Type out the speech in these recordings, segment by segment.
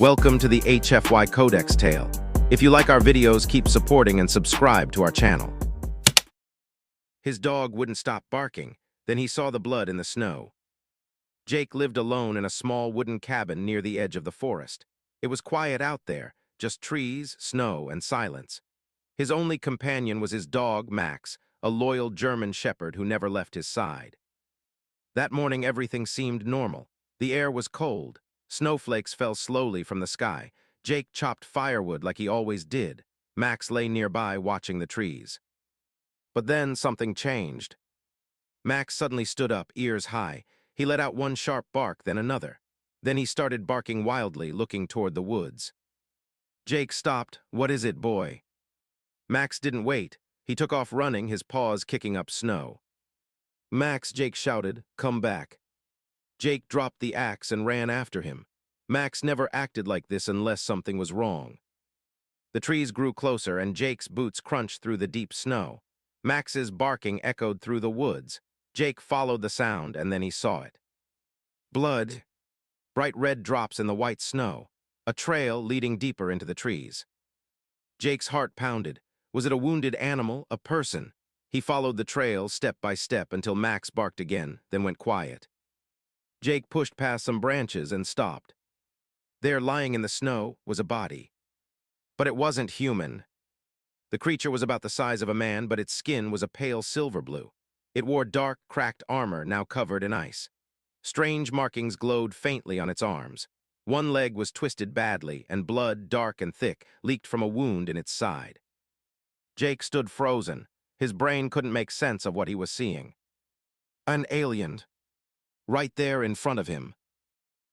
Welcome to the HFY Codex Tale. If you like our videos, keep supporting and subscribe to our channel. His dog wouldn't stop barking. Then he saw the blood in the snow. Jake lived alone in a small wooden cabin near the edge of the forest. It was quiet out there, just trees, snow, and silence. His only companion was his dog, Max, a loyal German shepherd who never left his side. That morning, everything seemed normal. The air was cold. Snowflakes fell slowly from the sky. Jake chopped firewood like he always did. Max lay nearby watching the trees. But then something changed. Max suddenly stood up, ears high. He let out one sharp bark, then another. Then he started barking wildly, looking toward the woods. Jake stopped. "What is it, boy?" Max didn't wait. He took off running, his paws kicking up snow. "Max," Jake shouted, "come back." Jake dropped the axe and ran after him. Max never acted like this unless something was wrong. The trees grew closer and Jake's boots crunched through the deep snow. Max's barking echoed through the woods. Jake followed the sound and then he saw it. Blood. Bright red drops in the white snow. A trail leading deeper into the trees. Jake's heart pounded. Was it a wounded animal, a person? He followed the trail step by step until Max barked again, then went quiet. Jake pushed past some branches and stopped. There, lying in the snow, was a body. But it wasn't human. The creature was about the size of a man, but its skin was a pale silver blue. It wore dark, cracked armor now covered in ice. Strange markings glowed faintly on its arms. One leg was twisted badly, and blood, dark and thick, leaked from a wound in its side. Jake stood frozen. His brain couldn't make sense of what he was seeing. An alien. Right there in front of him.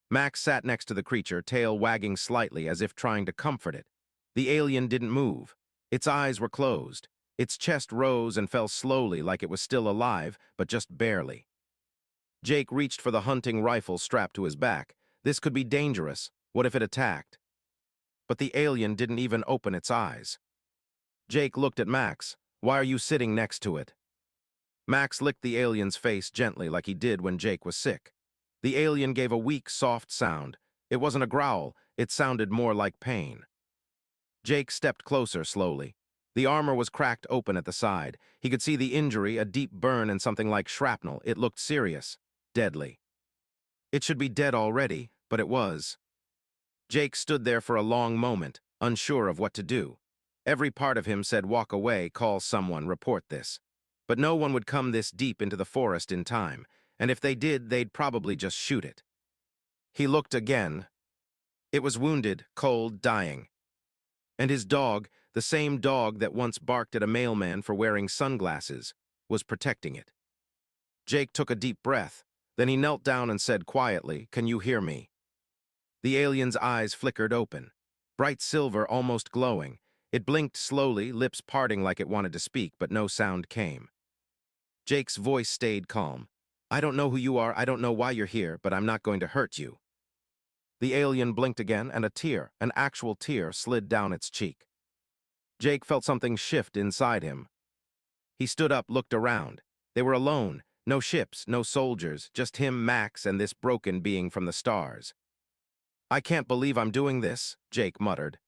Max sat next to the creature, tail wagging slightly as if trying to comfort it. The alien didn't move. Its eyes were closed. Its chest rose and fell slowly like it was still alive, but just barely. Jake reached for the hunting rifle strapped to his back. This could be dangerous. What if it attacked? But the alien didn't even open its eyes. Jake looked at Max. "Why are you sitting next to it?" Max licked the alien's face gently like he did when Jake was sick. The alien gave a weak, soft sound. It wasn't a growl. It sounded more like pain. Jake stepped closer slowly. The armor was cracked open at the side. He could see the injury, a deep burn and something like shrapnel. It looked serious, deadly. It should be dead already, but it was. Jake stood there for a long moment, unsure of what to do. Every part of him said walk away, call someone, report this. But no one would come this deep into the forest in time, and if they did, they'd probably just shoot it. He looked again. It was wounded, cold, dying. And his dog, the same dog that once barked at a mailman for wearing sunglasses, was protecting it. Jake took a deep breath. Then he knelt down and said quietly, "Can you hear me?" The alien's eyes flickered open. Bright silver, almost glowing. It blinked slowly, lips parting like it wanted to speak, but no sound came. Jake's voice stayed calm. "I don't know who you are, I don't know why you're here, but I'm not going to hurt you." The alien blinked again, and a tear, an actual tear, slid down its cheek. Jake felt something shift inside him. He stood up, looked around. They were alone. No ships, no soldiers, just him, Max, and this broken being from the stars. "I can't believe I'm doing this," Jake muttered.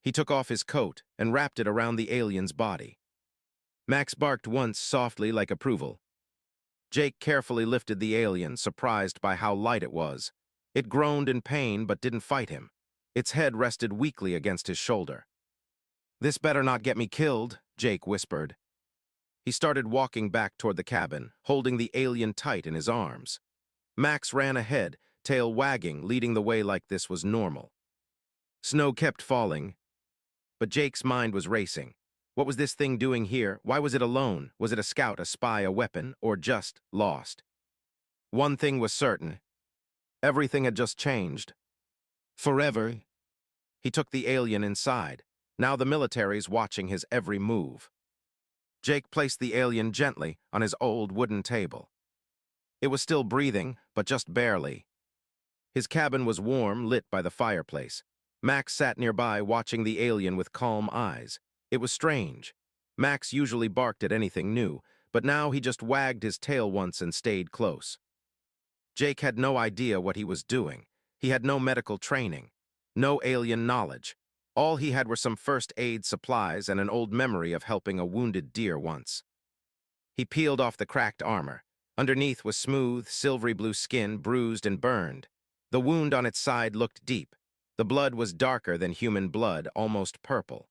He took off his coat and wrapped it around the alien's body. Max barked once softly like approval. Jake carefully lifted the alien, surprised by how light it was. It groaned in pain but didn't fight him. Its head rested weakly against his shoulder. "This better not get me killed," Jake whispered. He started walking back toward the cabin, holding the alien tight in his arms. Max ran ahead, tail wagging, leading the way like this was normal. Snow kept falling, but Jake's mind was racing. What was this thing doing here? Why was it alone? Was it a scout, a spy, a weapon, or just lost? One thing was certain. Everything had just changed. Forever. He took the alien inside. Now the military's watching his every move. Jake placed the alien gently on his old wooden table. It was still breathing, but just barely. His cabin was warm, lit by the fireplace. Max sat nearby, watching the alien with calm eyes. It was strange. Max usually barked at anything new, but now he just wagged his tail once and stayed close. Jake had no idea what he was doing. He had no medical training. No alien knowledge. All he had were some first aid supplies and an old memory of helping a wounded deer once. He peeled off the cracked armor. Underneath was smooth, silvery blue skin, bruised and burned. The wound on its side looked deep. The blood was darker than human blood, almost purple.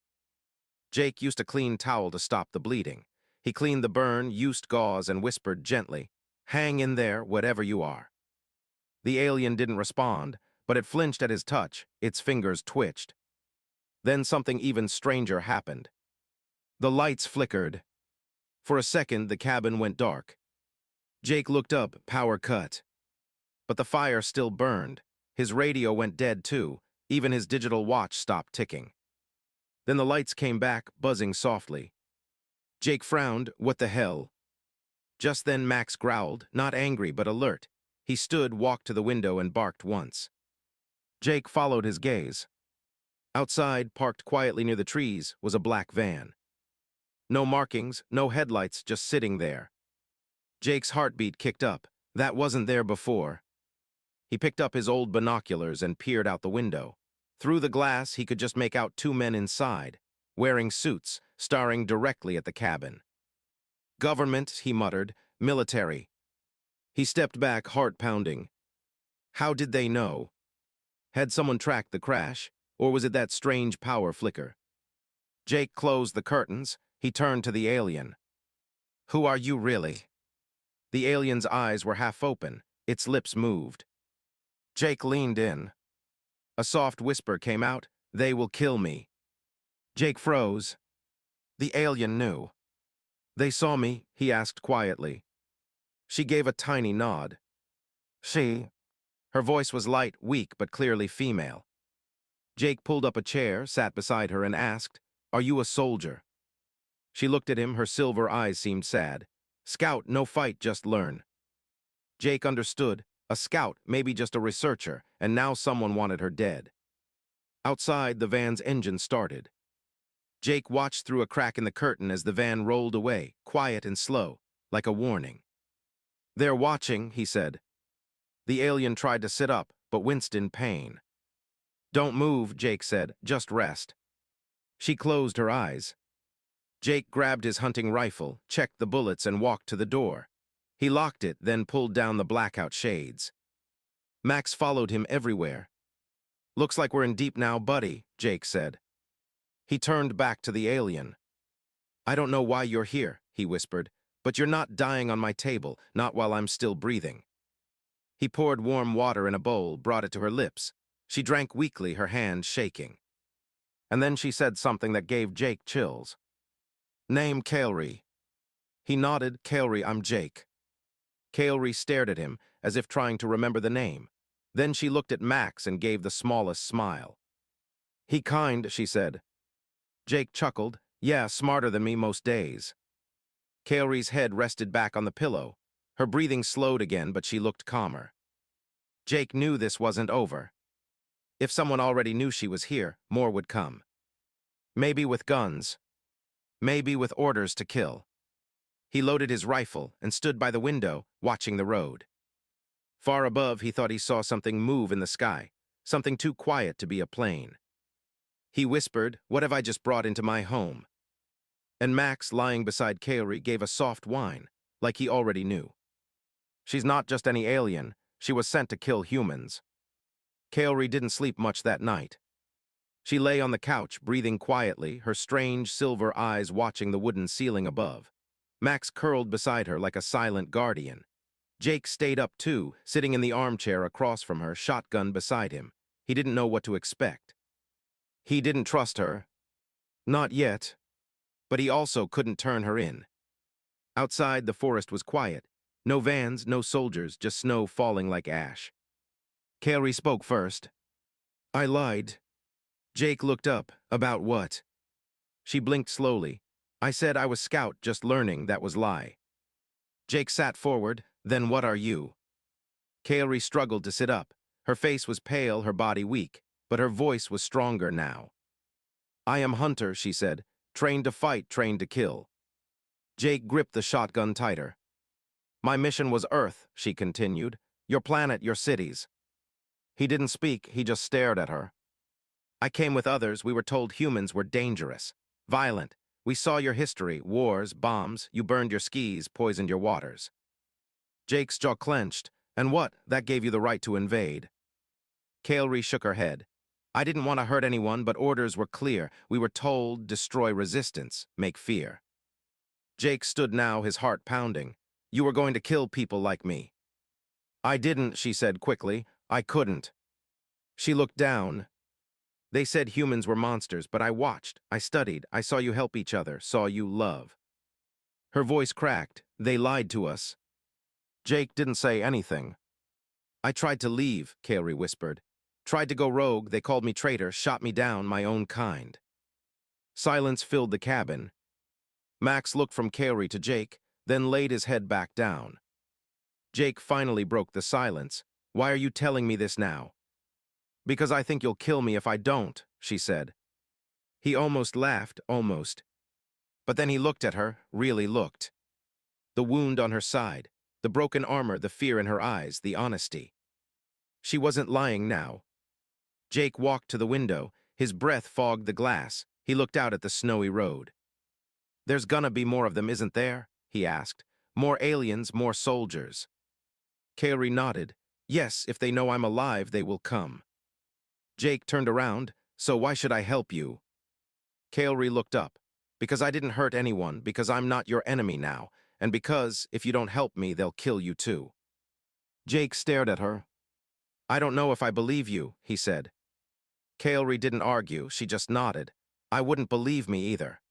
Jake used a clean towel to stop the bleeding. He cleaned the burn, used gauze, and whispered gently, "Hang in there, whatever you are." The alien didn't respond, but it flinched at his touch. Its fingers twitched. Then something even stranger happened. The lights flickered. For a second, the cabin went dark. Jake looked up, power cut. But the fire still burned. His radio went dead too. Even his digital watch stopped ticking. Then the lights came back, buzzing softly. Jake frowned. What the hell? Just then Max growled, not angry but alert. He stood, walked to the window, and barked once. Jake followed his gaze. Outside, parked quietly near the trees, was a black van. No markings, no headlights, just sitting there. Jake's heartbeat kicked up. That wasn't there before. He picked up his old binoculars and peered out the window. Through the glass, he could just make out two men inside, wearing suits, staring directly at the cabin. "Government," he muttered, "military." He stepped back, heart pounding. How did they know? Had someone tracked the crash, or was it that strange power flicker? Jake closed the curtains. He turned to the alien. "Who are you really?" The alien's eyes were half open. Its lips moved. Jake leaned in. A soft whisper came out, "They will kill me." Jake froze. The alien knew. "They saw me?" he asked quietly. She gave a tiny nod. "She?" Her voice was light, weak, but clearly female. Jake pulled up a chair, sat beside her, and asked, "Are you a soldier?" She looked at him, her silver eyes seemed sad. "Scout, no fight, just learn." Jake understood. A scout, maybe just a researcher, and now someone wanted her dead. Outside, the van's engine started. Jake watched through a crack in the curtain as the van rolled away, quiet and slow, like a warning. "They're watching," he said. The alien tried to sit up, but winced in pain. "Don't move," Jake said, "just rest." She closed her eyes. Jake grabbed his hunting rifle, checked the bullets, and walked to the door. He locked it, then pulled down the blackout shades. Max followed him everywhere. "Looks like we're in deep now, buddy," Jake said. He turned back to the alien. "I don't know why you're here," he whispered, "but you're not dying on my table, not while I'm still breathing." He poured warm water in a bowl, brought it to her lips. She drank weakly, her hand shaking. And then she said something that gave Jake chills. "Name Cailry." He nodded. "Cailry, I'm Jake." Cailry stared at him, as if trying to remember the name. Then she looked at Max and gave the smallest smile. "He kind," she said. Jake chuckled. "Yeah, smarter than me most days." Cailry's head rested back on the pillow. Her breathing slowed again, but she looked calmer. Jake knew this wasn't over. If someone already knew she was here, more would come. Maybe with guns. Maybe with orders to kill. He loaded his rifle and stood by the window, watching the road. Far above, he thought he saw something move in the sky, something too quiet to be a plane. He whispered, "What have I just brought into my home?" And Max, lying beside Cailry, gave a soft whine, like he already knew. She's not just any alien. She was sent to kill humans. Cailry didn't sleep much that night. She lay on the couch, breathing quietly, her strange silver eyes watching the wooden ceiling above. Max curled beside her like a silent guardian. Jake stayed up too, sitting in the armchair across from her, shotgun beside him. He didn't know what to expect. He didn't trust her. Not yet. But he also couldn't turn her in. Outside, the forest was quiet. No vans, no soldiers, just snow falling like ash. Cailry spoke first. "I lied." Jake looked up. "About what?" She blinked slowly. "I said I was scout, just learning, that was lie." Jake sat forward. "Then what are you?" Cailry struggled to sit up. Her face was pale, her body weak, but her voice was stronger now. "I am Hunter," she said. "Trained to fight, trained to kill." Jake gripped the shotgun tighter. "My mission was Earth," she continued. "Your planet, your cities." He didn't speak, he just stared at her. I came with others. We were told humans were dangerous, violent. We saw your history, wars, bombs. You burned your skis, poisoned your waters. Jake's jaw clenched. And what? That gave you the right to invade. Kaori shook her head. I didn't want to hurt anyone, but orders were clear. We were told, destroy resistance, make fear. Jake stood now, his heart pounding. You were going to kill people like me. I didn't, she said quickly. I couldn't. She looked down. They said humans were monsters, but I watched, I studied, I saw you help each other, saw you love. Her voice cracked. They lied to us. Jake didn't say anything. I tried to leave, Kaori whispered. Tried to go rogue, they called me traitor, shot me down, my own kind. Silence filled the cabin. Max looked from Kaori to Jake, then laid his head back down. Jake finally broke the silence. Why are you telling me this now? Because I think you'll kill me if I don't, she said. He almost laughed, almost. But then he looked at her, really looked. The wound on her side, the broken armor, the fear in her eyes, the honesty. She wasn't lying now. Jake walked to the window. His breath fogged the glass. He looked out at the snowy road. There's gonna be more of them, isn't there? He asked. More aliens, more soldiers. Kaori nodded. Yes, if they know I'm alive, they will come. Jake turned around. So why should I help you? Kaori looked up. Because I didn't hurt anyone, because I'm not your enemy now, and because, if you don't help me, they'll kill you too. Jake stared at her. I don't know if I believe you, he said. Kaori didn't argue, she just nodded. I wouldn't believe me either.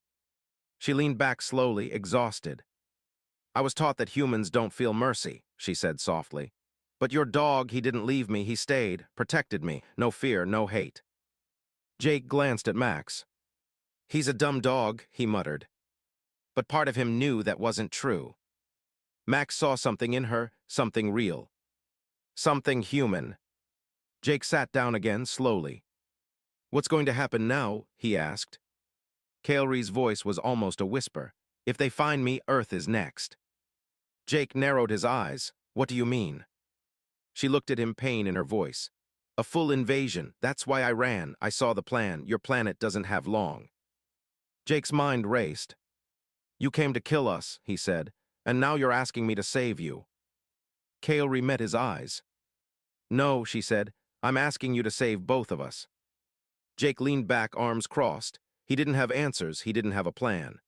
She leaned back slowly, exhausted. I was taught that humans don't feel mercy, she said softly. But your dog, he didn't leave me, he stayed, protected me, no fear, no hate. Jake glanced at Max. He's a dumb dog, he muttered. But part of him knew that wasn't true. Max saw something in her, something real. Something human. Jake sat down again, slowly. What's going to happen now? He asked. Kaori's voice was almost a whisper. If they find me, Earth is next. Jake narrowed his eyes. What do you mean? She looked at him, pain in her voice. A full invasion. That's why I ran. I saw the plan. Your planet doesn't have long. Jake's mind raced. You came to kill us, he said, and now you're asking me to save you. Kaori met his eyes. No, she said, I'm asking you to save both of us. Jake leaned back, arms crossed. He didn't have answers, he didn't have a plan.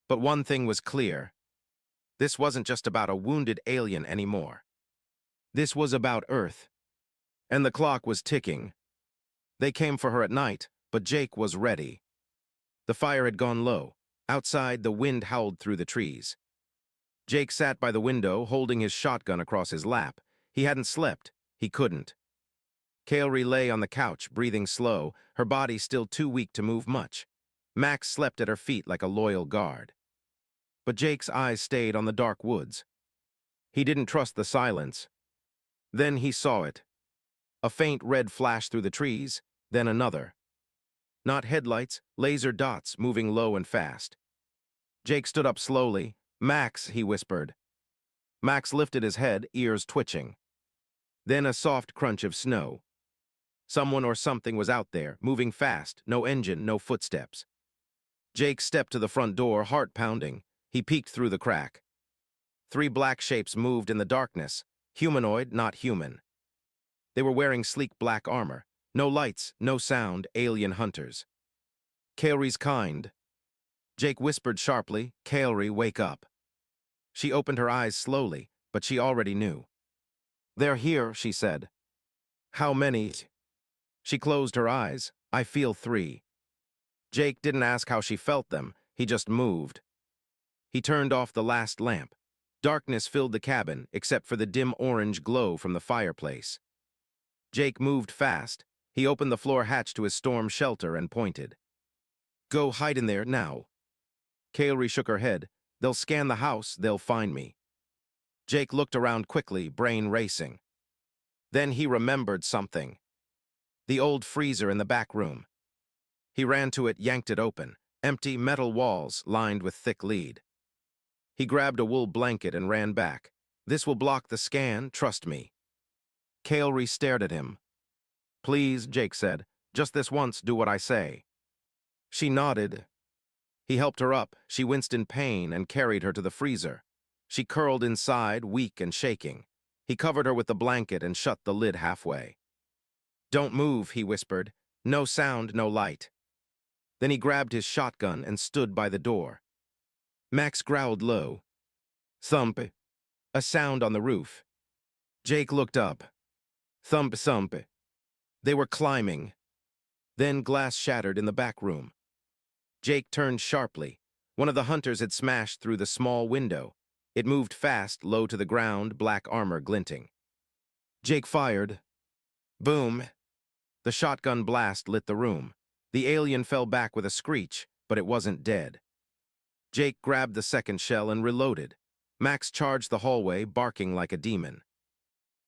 But one thing was clear. This wasn't just about a wounded alien anymore. This was about Earth. And the clock was ticking. They came for her at night, but Jake was ready. The fire had gone low. Outside, the wind howled through the trees. Jake sat by the window, holding his shotgun across his lap. He hadn't slept. He couldn't. Kaori lay on the couch, breathing slow, her body still too weak to move much. Max slept at her feet like a loyal guard. But Jake's eyes stayed on the dark woods. He didn't trust the silence. Then he saw it. A faint red flash through the trees, then another. Not headlights, laser dots moving low and fast. Jake stood up slowly. Max, he whispered. Max lifted his head, ears twitching. Then a soft crunch of snow. Someone or something was out there, moving fast, no engine, no footsteps. Jake stepped to the front door, heart pounding. He peeked through the crack. 3 black shapes moved in the darkness, humanoid, not human. They were wearing sleek black armor. No lights, no sound, alien hunters. Kaori's kind. Jake whispered sharply, Kaori, wake up. She opened her eyes slowly, but she already knew. They're here, she said. How many? She closed her eyes. I feel 3. Jake didn't ask how she felt them, he just moved. He turned off the last lamp. Darkness filled the cabin, except for the dim orange glow from the fireplace. Jake moved fast. He opened the floor hatch to his storm shelter and pointed. Go hide in there now. Kaori shook her head. They'll scan the house, they'll find me. Jake looked around quickly, brain racing. Then he remembered something. The old freezer in the back room. He ran to it, yanked it open. Empty metal walls lined with thick lead. He grabbed a wool blanket and ran back. This will block the scan, trust me. Kaori stared at him. Please, Jake said. Just this once, do what I say." She nodded. He helped her up. She winced in pain and carried her to the freezer. She curled inside, weak and shaking. He covered her with the blanket and shut the lid halfway. "Don't move," he whispered. "No sound, no light." Then he grabbed his shotgun and stood by the door. Max growled low. Thump. A sound on the roof. Jake looked up. Thump, thump. They were climbing. Then glass shattered in the back room. Jake turned sharply. One of the hunters had smashed through the small window. It moved fast, low to the ground, black armor glinting. Jake fired. Boom. The shotgun blast lit the room. The alien fell back with a screech, but it wasn't dead. Jake grabbed the second shell and reloaded. Max charged the hallway, barking like a demon.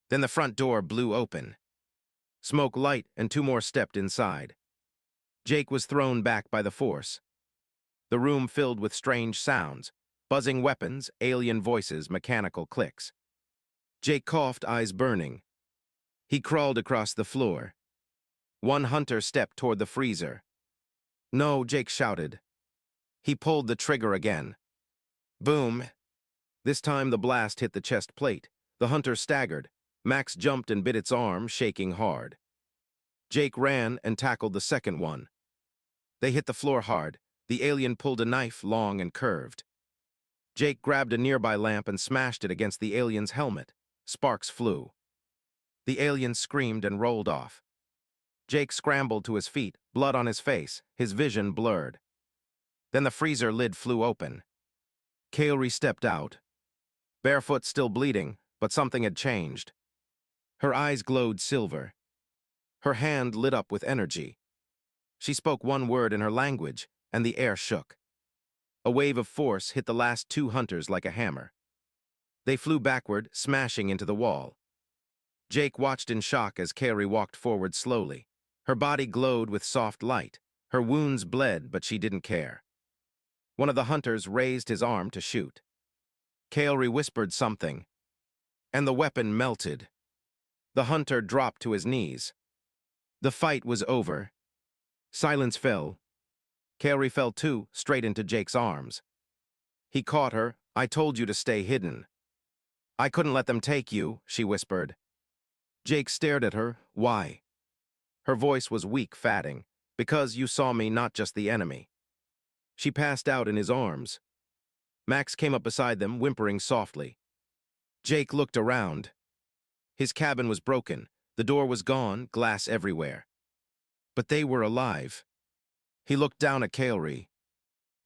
Then the front door blew open. Smoke light and two more stepped inside. Jake was thrown back by the force. The room filled with strange sounds, buzzing weapons, alien voices, mechanical clicks. Jake coughed, eyes burning. He crawled across the floor. One hunter stepped toward the freezer. "No," Jake shouted. He pulled the trigger again. Boom. This time the blast hit the chest plate. The hunter staggered. Max jumped and bit its arm, shaking hard. Jake ran and tackled the second one. They hit the floor hard. The alien pulled a knife, long and curved. Jake grabbed a nearby lamp and smashed it against the alien's helmet. Sparks flew. The alien screamed and rolled off. Jake scrambled to his feet, blood on his face, his vision blurred. Then the freezer lid flew open. Kaori stepped out. Barefoot, still bleeding, but something had changed. Her eyes glowed silver. Her hand lit up with energy. She spoke one word in her language, and the air shook. A wave of force hit the last two hunters like a hammer. They flew backward, smashing into the wall. Jake watched in shock as Kaori walked forward slowly. Her body glowed with soft light. Her wounds bled, but she didn't care. One of the hunters raised his arm to shoot. Kaori whispered something, and the weapon melted. The hunter dropped to his knees. The fight was over. Silence fell. Kaori fell too, straight into Jake's arms. He caught her. "I told you to stay hidden." "I couldn't let them take you," she whispered. Jake stared at her. "Why?" Her voice was weak, fatting. "Because you saw me, not just the enemy." She passed out in his arms. Max came up beside them, whimpering softly. Jake looked around. His cabin was broken. The door was gone, glass everywhere. But they were alive. He looked down at Kaori.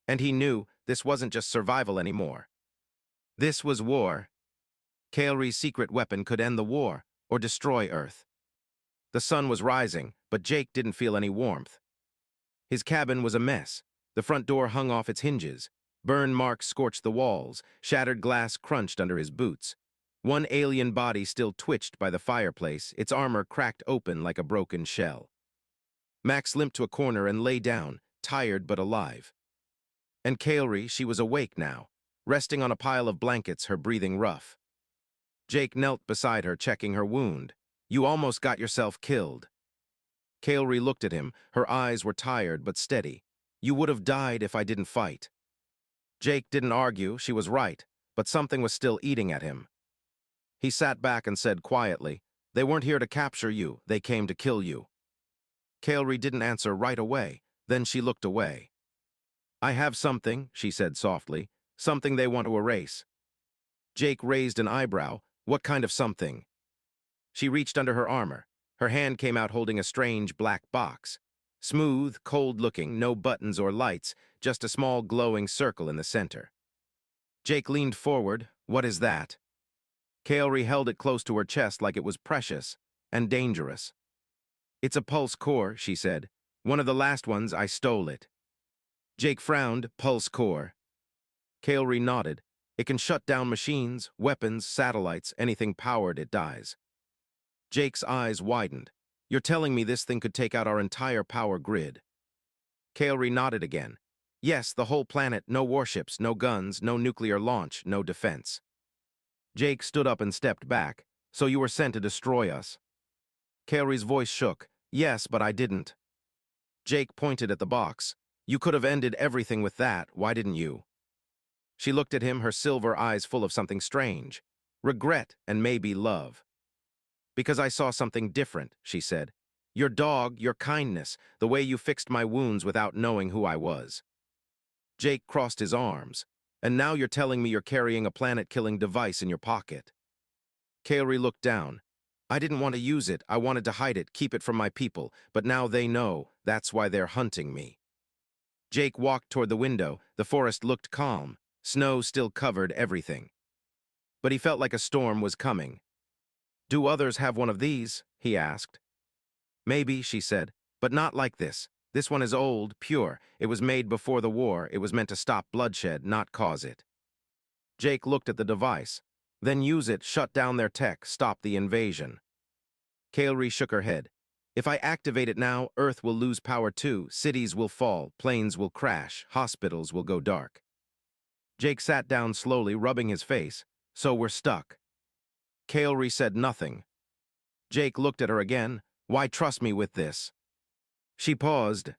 And he knew this wasn't just survival anymore. This was war. Kaori's secret weapon could end the war, or destroy Earth. The sun was rising, but Jake didn't feel any warmth. His cabin was a mess. The front door hung off its hinges. Burn marks scorched the walls. Shattered glass crunched under his boots. One alien body still twitched by the fireplace, its armor cracked open like a broken shell. Max limped to a corner and lay down, tired but alive. And Kaori, she was awake now, resting on a pile of blankets, her breathing rough. Jake knelt beside her, checking her wound. "You almost got yourself killed." Kaori looked at him. Her eyes were tired but steady. "You would have died if I didn't fight." Jake didn't argue. She was right, but something was still eating at him. He sat back and said quietly, "They weren't here to capture you. They came to kill you." Kaori didn't answer right away. Then she looked away. "I have something," she said softly, "something they want to erase." Jake raised an eyebrow. "What kind of something?" She reached under her armor. Her hand came out holding a strange black box. Smooth, cold-looking, no buttons or lights, just a small glowing circle in the center. Jake leaned forward. "What is that?" Kaori held it close to her chest like it was precious and dangerous. "It's a pulse core," she said. "One of the last ones. I stole it." Jake frowned. "Pulse core." Kaori nodded. "It can shut down machines, weapons, satellites, anything powered, it dies." Jake's eyes widened. "You're telling me this thing could take out our entire power grid?" Kaori nodded again. "Yes, the whole planet, no warships, no guns, no nuclear launch, no defense." Jake stood up and stepped back. "So you were sent to destroy us?" Kaori's voice shook. "Yes, but I didn't." Jake pointed at the box. You could have ended everything with that, why didn't you? She looked at him, her silver eyes full of something strange. Regret and maybe love. Because I saw something different, she said. Your dog, your kindness, the way you fixed my wounds without knowing who I was. Jake crossed his arms. And now you're telling me you're carrying a planet-killing device in your pocket. Kaori looked down. I didn't want to use it, I wanted to hide it, keep it from my people, but now they know, that's why they're hunting me. Jake walked toward the window, the forest looked calm, snow still covered everything. But he felt like a storm was coming. Do others have one of these? He asked. Maybe, she said, but not like this. This one is old, pure. It was made before the war. It was meant to stop bloodshed, not cause it. Jake looked at the device. Then use it, shut down their tech, stop the invasion. Kaori shook her head. If I activate it now, Earth will lose power too, cities will fall, planes will crash, hospitals will go dark. Jake sat down slowly, rubbing his face. So we're stuck. Kaori said nothing. Jake looked at her again. Why trust me with this? She paused.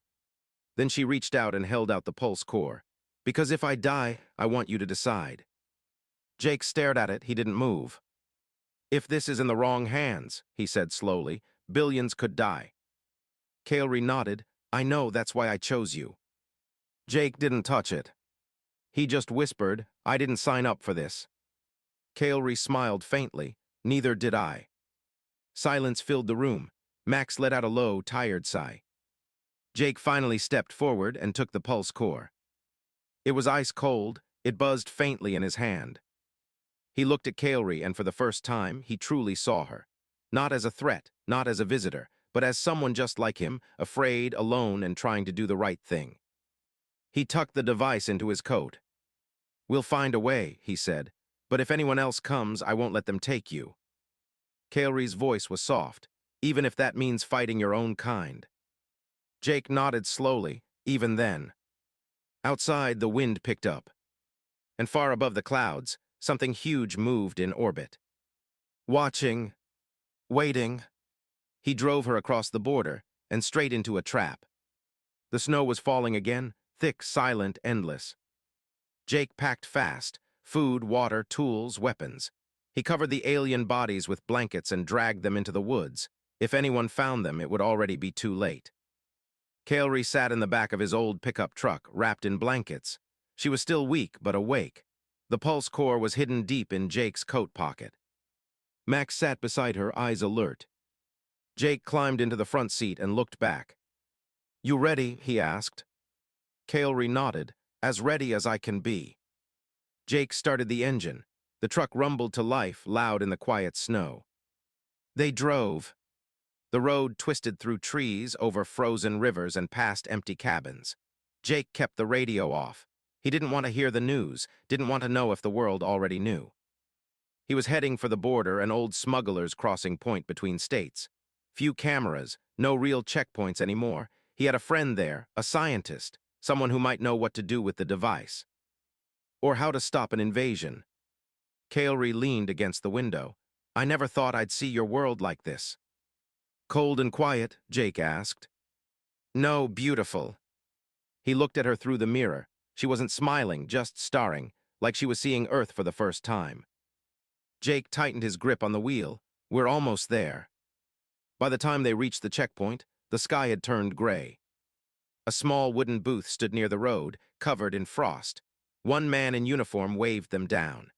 Then she reached out and held out the pulse core. Because if I die, I want you to decide. Jake stared at it, he didn't move. If this is in the wrong hands, he said slowly, billions could die. Kaori nodded. I know, that's why I chose you. Jake didn't touch it. He just whispered, I didn't sign up for this. Kaori smiled faintly. Neither did I. Silence filled the room. Max let out a low, tired sigh. Jake finally stepped forward and took the pulse core. It was ice cold. It buzzed faintly in his hand. He looked at Kaori, and for the first time, he truly saw her. Not as a threat, not as a visitor, but as someone just like him, afraid, alone, and trying to do the right thing. He tucked the device into his coat. We'll find a way, he said, but if anyone else comes, I won't let them take you. Kaori's voice was soft, even if that means fighting your own kind. Jake nodded slowly, even then. Outside, the wind picked up. And far above the clouds, something huge moved in orbit. Watching, waiting, he drove her across the border and straight into a trap. The snow was falling again, thick, silent, endless. Jake packed fast, food, water, tools, weapons. He covered the alien bodies with blankets and dragged them into the woods. If anyone found them, it would already be too late. Kaori sat in the back of his old pickup truck, wrapped in blankets. She was still weak, but awake. The pulse core was hidden deep in Jake's coat pocket. Max sat beside her, eyes alert. Jake climbed into the front seat and looked back. You ready? He asked. Kaori nodded, as ready as I can be. Jake started the engine. The truck rumbled to life, loud in the quiet snow. They drove. The road twisted through trees, over frozen rivers, and past empty cabins. Jake kept the radio off. He didn't want to hear the news, didn't want to know if the world already knew. He was heading for the border, an old smuggler's crossing point between states. Few cameras, no real checkpoints anymore. He had a friend there, a scientist, someone who might know what to do with the device. Or how to stop an invasion. Kaori leaned against the window. I never thought I'd see your world like this. Cold and quiet? Jake asked. No, beautiful. He looked at her through the mirror. She wasn't smiling, just staring, like she was seeing Earth for the first time. Jake tightened his grip on the wheel. We're almost there. By the time they reached the checkpoint, the sky had turned gray. A small wooden booth stood near the road, covered in frost. One man in uniform waved them down.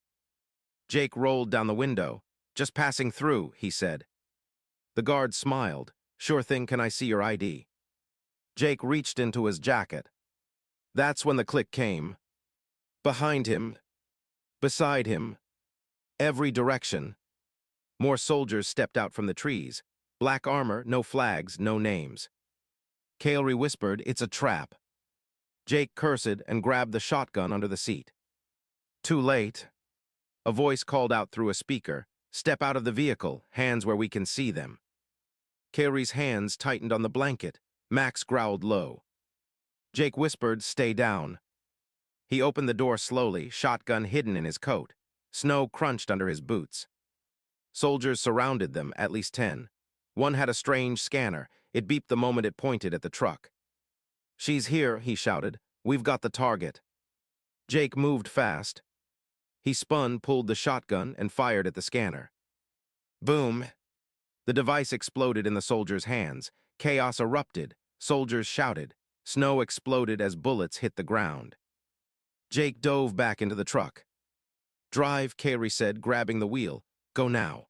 Jake rolled down the window. Just passing through, he said. The guard smiled. Sure thing, can I see your ID? Jake reached into his jacket. That's when the click came. Behind him. Beside him. Every direction. More soldiers stepped out from the trees. Black armor, no flags, no names. Kaori whispered, it's a trap. Jake cursed and grabbed the shotgun under the seat. Too late. A voice called out through a speaker. Step out of the vehicle, hands where we can see them. Kaori's hands tightened on the blanket. Max growled low. Jake whispered, stay down. He opened the door slowly, shotgun hidden in his coat. Snow crunched under his boots. Soldiers surrounded them, at least 10. One had a strange scanner. It beeped the moment it pointed at the truck. "She's here," he shouted. "We've got the target." Jake moved fast. He spun, pulled the shotgun, and fired at the scanner. Boom! The device exploded in the soldier's hands. Chaos erupted. Soldiers shouted. Snow exploded as bullets hit the ground. Jake dove back into the truck. "Drive," Carey said, grabbing the wheel. "Go now."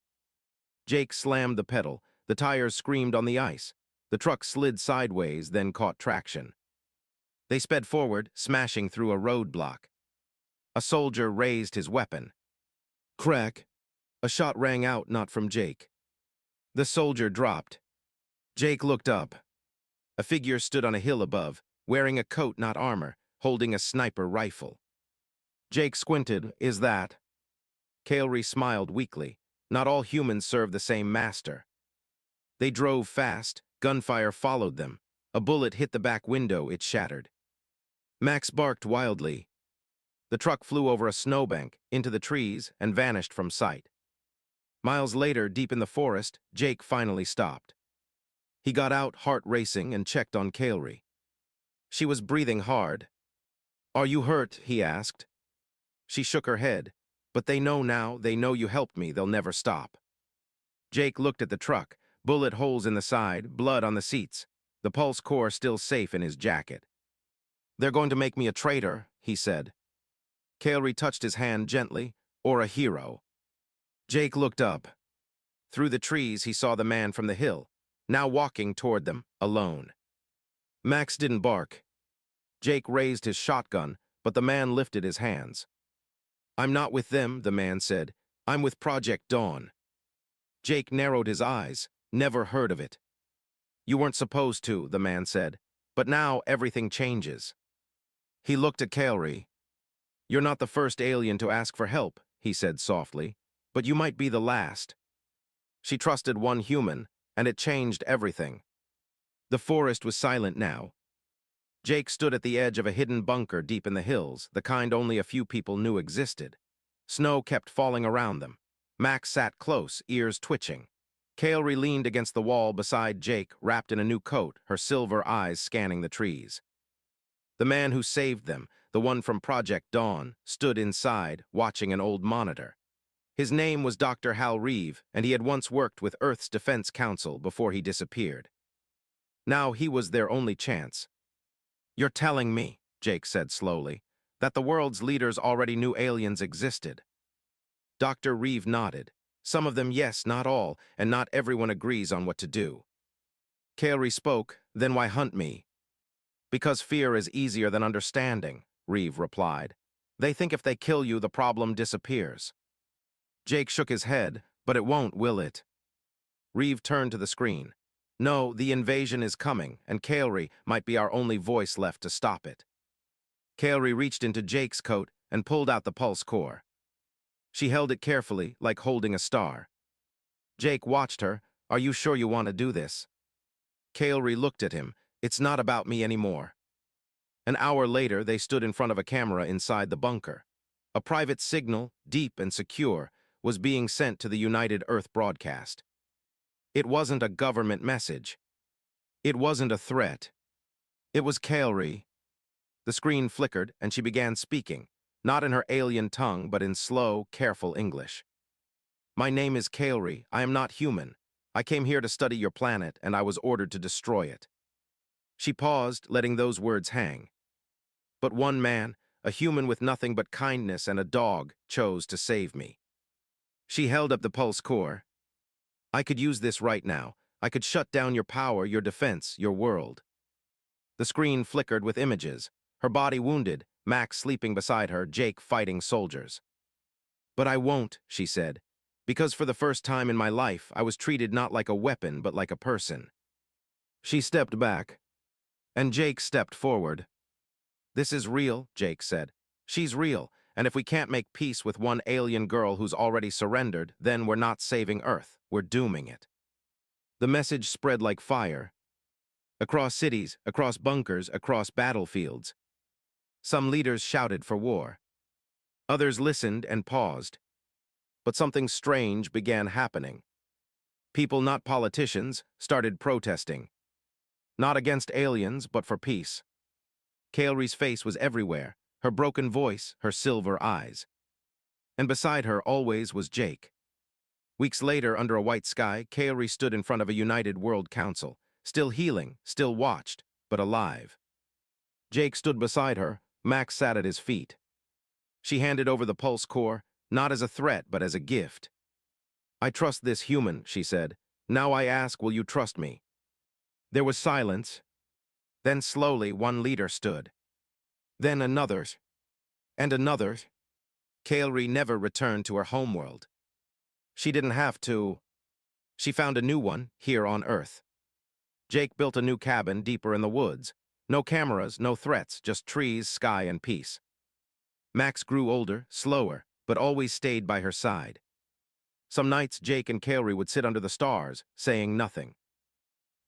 Jake slammed the pedal. The tires screamed on the ice. The truck slid sideways, then caught traction. They sped forward, smashing through a roadblock. A soldier raised his weapon. Crack! A shot rang out, not from Jake. The soldier dropped. Jake looked up. A figure stood on a hill above, wearing a coat, not armor, holding a sniper rifle. Jake squinted. "Is that?" Carey smiled weakly. Not all humans serve the same master. They drove fast. Gunfire followed them. A bullet hit the back window. It shattered. Max barked wildly. The truck flew over a snowbank, into the trees, and vanished from sight. Miles later, deep in the forest, Jake finally stopped. He got out, heart racing, and checked on Carey. She was breathing hard. "Are you hurt?" he asked. She shook her head. "But they know now. They know you helped me. They'll never stop." Jake looked at the truck. Bullet holes in the side, blood on the seats. The pulse core still safe in his jacket. "They're going to make me a traitor," he said. Carey touched his hand gently. "Or a hero." Jake looked up. Through the trees, he saw the man from the hill, now walking toward them, alone. Max didn't bark. Jake raised his shotgun, but the man lifted his hands. "I'm not with them," the man said. "I'm with Project Dawn." Jake narrowed his eyes. "Never heard of it." "You weren't supposed to," the man said. "But now everything changes." He looked at Carey. "You're not the first alien to ask for help," he said softly, "but you might be the last." She trusted one human, and it changed everything. The forest was silent now. Jake stood at the edge of a hidden bunker deep in the hills, the kind only a few people knew existed. Snow kept falling around them. Max sat close, ears twitching. Carey leaned against the wall beside Jake, wrapped in a new coat, her silver eyes scanning the trees. The man who saved them, the one from Project Dawn, stood inside, watching an old monitor. His name was Dr. Hal Reeve, and he had once worked with Earth's Defense Council before he disappeared. Now he was their only chance. "You're telling me," Jake said slowly, "that the world's leaders already knew aliens existed?" Dr. Reeve nodded. "Some of them, yes, not all, and not everyone agrees on what to do." Carey spoke. "Then why hunt me?" "Because fear is easier than understanding," Reeve replied. "They think if they kill you, the problem disappears." Jake shook his head. "But it won't, will it?" Reeve turned to the screen. "No, the invasion is coming, and Carey might be our only voice left to stop it." Carey reached into Jake's coat and pulled out the pulse core. She held it carefully, like holding a star. Jake watched her. "Are you sure you want to do this?" Carey looked at him. "It's not about me anymore." An hour later, they stood in front of a camera inside the bunker. A private signal, deep and secure, was being sent to the United Earth broadcast. It wasn't a government message. It wasn't a threat. It was Carey. The screen flickered, and she began speaking, not in her alien tongue, but in slow, careful English. "My name is Carey. I am not human. I came here to study your planet, and I was ordered to destroy it." She paused, letting those words hang. "But one man, a human with nothing but kindness and a dog, chose to save me." She held up the pulse core. "I could use this right now. I could shut down your power, your defense, your world." The screen flickered with images. Her body wounded, Max sleeping beside her, Jake fighting soldiers. "But I won't," she said, "because for the first time in my life, I was treated not like a weapon, but like a person." She stepped back, and Jake stepped forward. "This is real," Jake said. "She's real, and if we can't make peace with one alien girl who's already surrendered, then we're not saving Earth, we're dooming it." The message spread like fire. Across cities, across bunkers, across battlefields. Some leaders shouted for war. Others listened and paused. But something strange began happening. People, not politicians, started protesting. Not against aliens, but for peace. Kaori's face was everywhere, her broken voice, her silver eyes. And beside her always was Jake. Weeks later, under a white sky, Kaori stood in front of a united World Council, still healing, still watched, but alive. Jake stood beside her, Max sat at his feet. She handed over the pulse core, not as a threat, but as a gift. "I trust this human," she said. "Now I ask, will you trust me?" There was silence. Then slowly one leader stood. Then another. And another. Kaori never returned to her homeworld. She didn't have to. She found a new one, here on Earth. Jake built a new cabin deeper in the woods. No cameras, no threats, just trees, sky, and peace. Max grew older, slower, but always stayed by her side. Some nights Jake and Kaori would sit under the stars, saying nothing.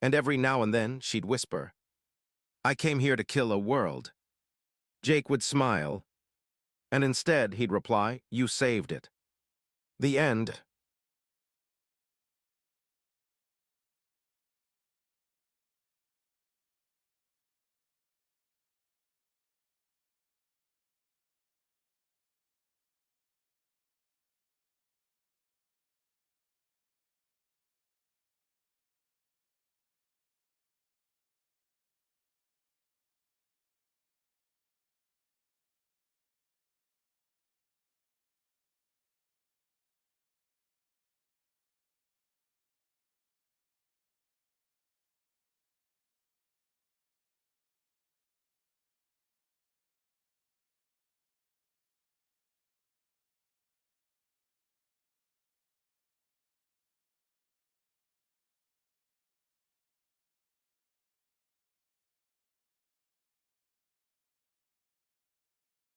And every now and then she'd whisper, "I came here to kill a world." Jake would smile, and instead he'd reply, "You saved it." The end.